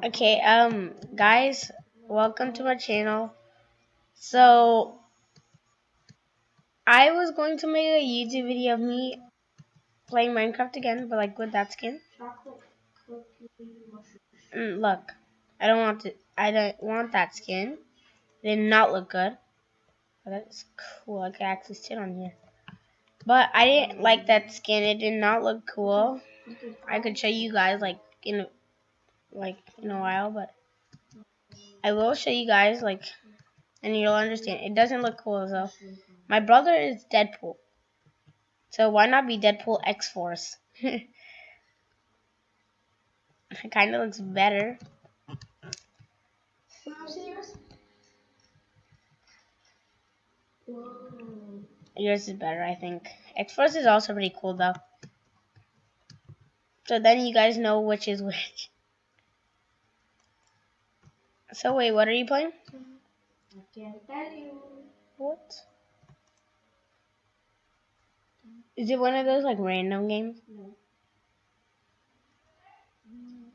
Okay, guys, welcome to my channel. So, I was going to make a YouTube video of me playing Minecraft again, but like with that skin. Look, I don't want that skin. It did not look good. But that's cool. I can actually sit on here. But I didn't like that skin. It did not look cool. I could show you guys in a while, but I will show you guys and you'll understand. It doesn't look cool though. My brother is Deadpool, so why not be Deadpool X Force? It kind of looks better. Yours is better, I think. X Force is also pretty cool though. So then you guys know which is which. So wait, what are you playing? I can't tell you. What? Is it one of those random games? No.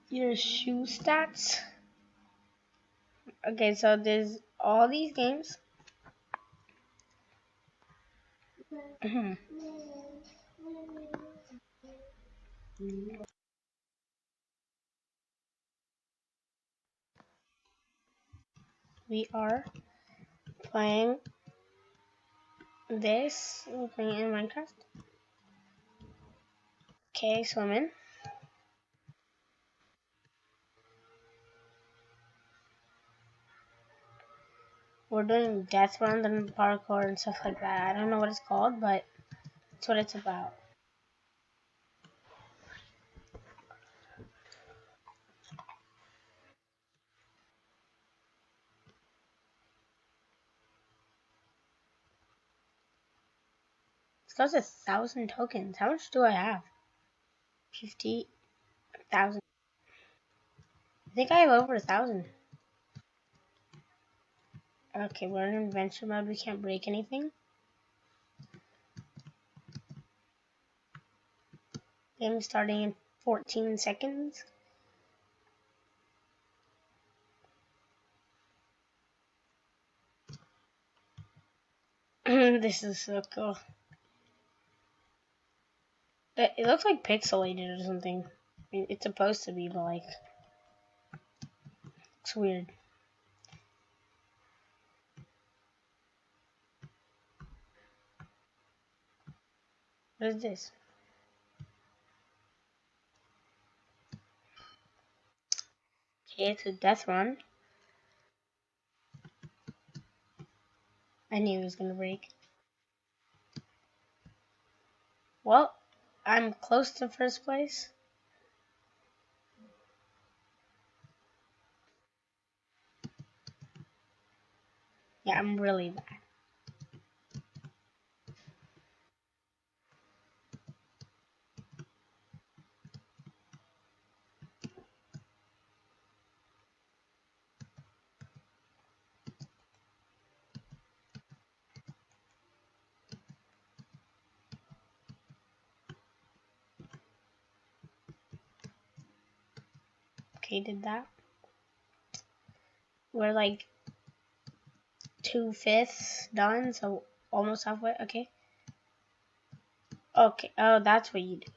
Your shoe stats? Okay, so there's all these games. We are playing this. We're playing in Minecraft. Okay, swimming. We're doing death runs and parkour and stuff like that. I don't know what it's called, but that's what it's about. It costs 1,000 tokens. How much do I have? 50,000. I think I have over 1,000. Okay, we're in adventure mode. We can't break anything. Game starting in 14 seconds. This is so cool. It looks like pixelated or something. I mean, it's supposed to be, but it's weird. What is this? Okay, it's a death run. I knew it was gonna break. Well, I'm close to first place. Yeah, I'm really bad. Okay, did that. We're like 2/5 done, so almost halfway. Okay. Okay. Oh, that's what you do.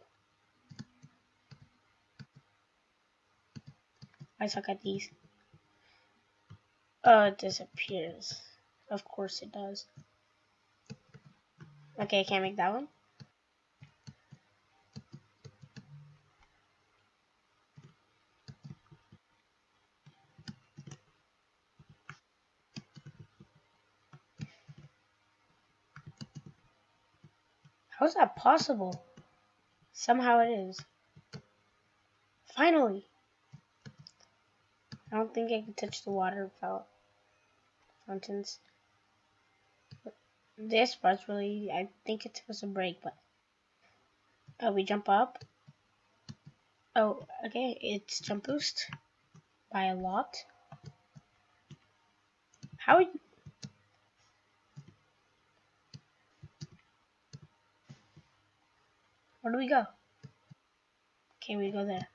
I suck at these. Oh, it disappears. Of course it does. Okay, I can't make that one. How is that possible? Somehow it is. Finally! I don't think I can touch the water fountains. This part's really, I think it's supposed to break, but... Oh, we jump up. Oh, okay, it's jump boost by a lot. How are you... Where do we go? Okay, we go there.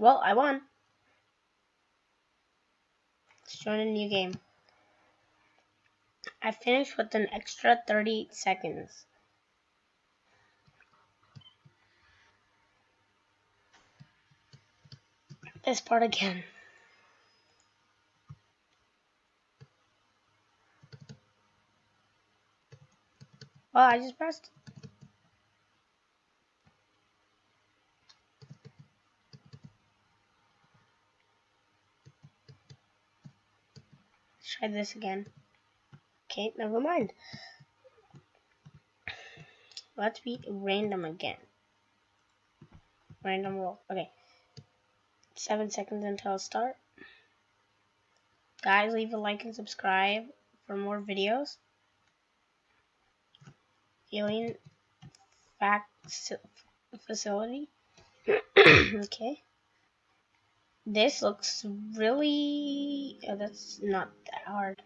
Well, I won. Let's join a new game. I finished with an extra 30 seconds. This part again. Well, I just pressed. Let's try this again. Okay, never mind. Let's be random again. Random roll. Okay. 7 seconds until start. Guys, leave a like and subscribe for more videos. Alien facility. Okay. This looks really... Oh, that's not that hard.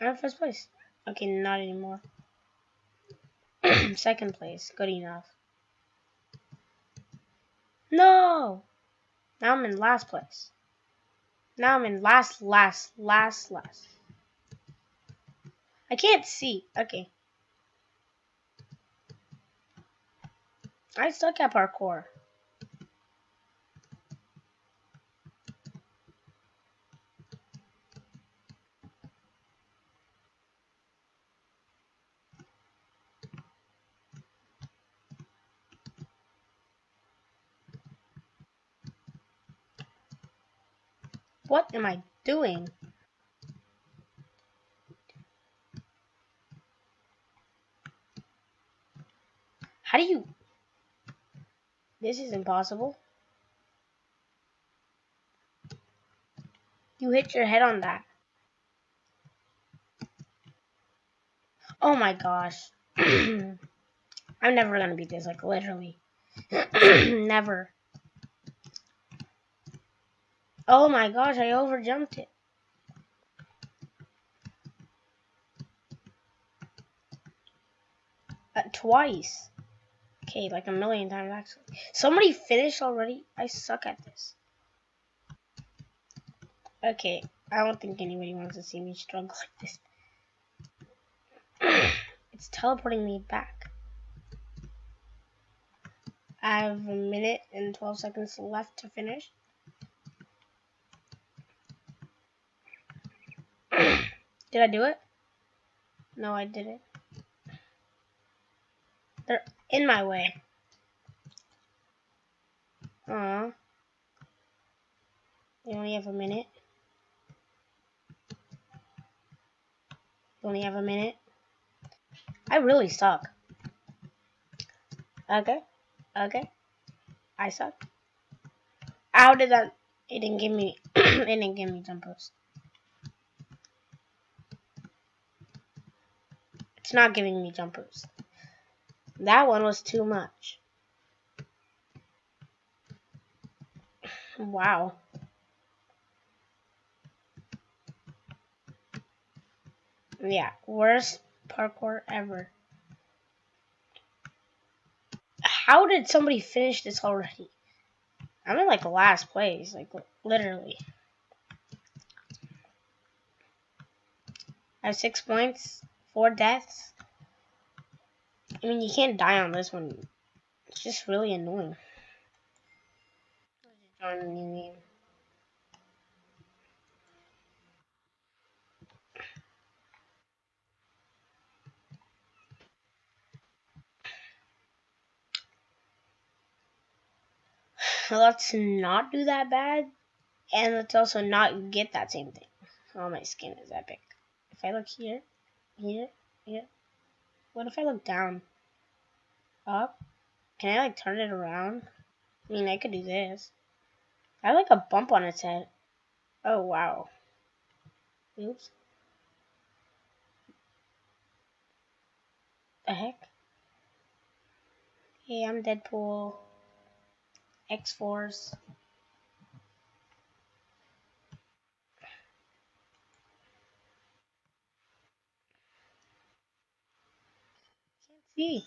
I'm in first place. Okay, not anymore. Second place. Good enough. No! Now I'm in last place. Now I'm in last. I can't see. Okay. I suck at parkour. What am I doing? How do you... This is impossible. You hit your head on that. Oh my gosh. I'm never gonna beat this, like literally. Never. Oh my gosh, I overjumped it. Twice. Okay, like a million times actually. Somebody finished already? I suck at this. Okay, I don't think anybody wants to see me struggle like this. It's teleporting me back. I have a minute and 12 seconds left to finish. Did I do it? No, I didn't. They're in my way. Aww. You only have a minute. You only have a minute. I really suck. Okay. Okay. I suck. How did that... It didn't give me... it didn't give me jump boost. It's not giving me jump boost. That one was too much. Wow. Yeah, worst parkour ever. How did somebody finish this already? I'm in like last place, like literally. I have 6 points, 4 deaths. I mean, you can't die on this one. It's just really annoying. Let's just join a new game. Let's not do that bad, and let's also not get that same thing. Oh, my skin is epic. If I look here, here, here. What if I look down? Up? Can I like turn it around? I mean, I could do this. I have like a bump on its head. Oh, wow. Oops. The heck? Hey, I'm Deadpool. X-Force. See?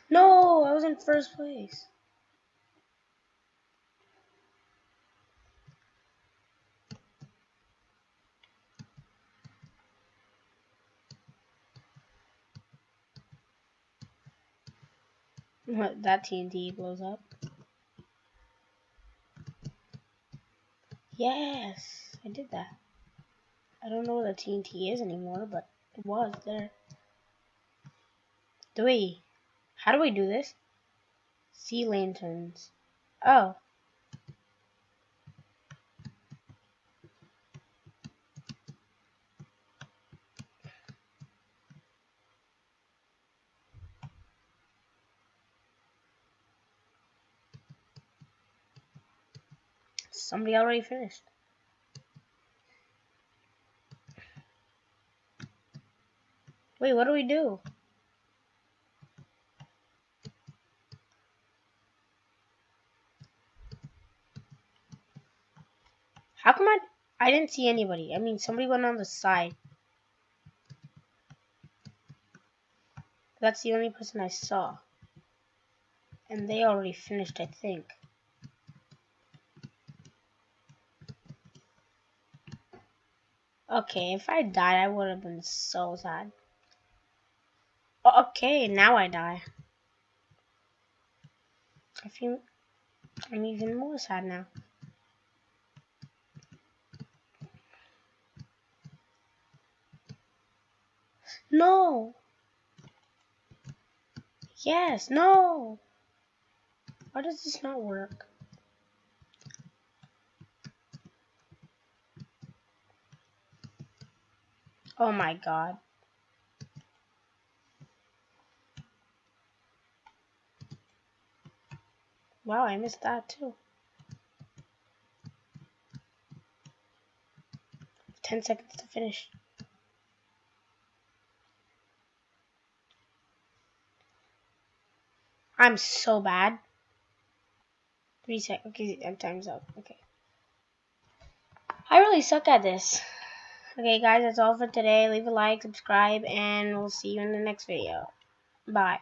No, I was in first place. What, that TNT blows up. Yes, I did that. I don't know where the TNT is anymore, but it was there. How do we do this? Sea lanterns. Oh, somebody already finished. Wait, what do we do? How come I didn't see anybody? I mean, somebody went on the side. That's the only person I saw. And they already finished, I think. Okay, if I died, I would have been so sad. Okay, now I die. I feel I'm even more sad now. No! Yes, no! Why does this not work? Oh my god. Wow, I missed that too. 10 seconds to finish. I'm so bad. 3 seconds. Okay, time's up. Okay. I really suck at this. Okay, guys, that's all for today. Leave a like, subscribe, and we'll see you in the next video. Bye.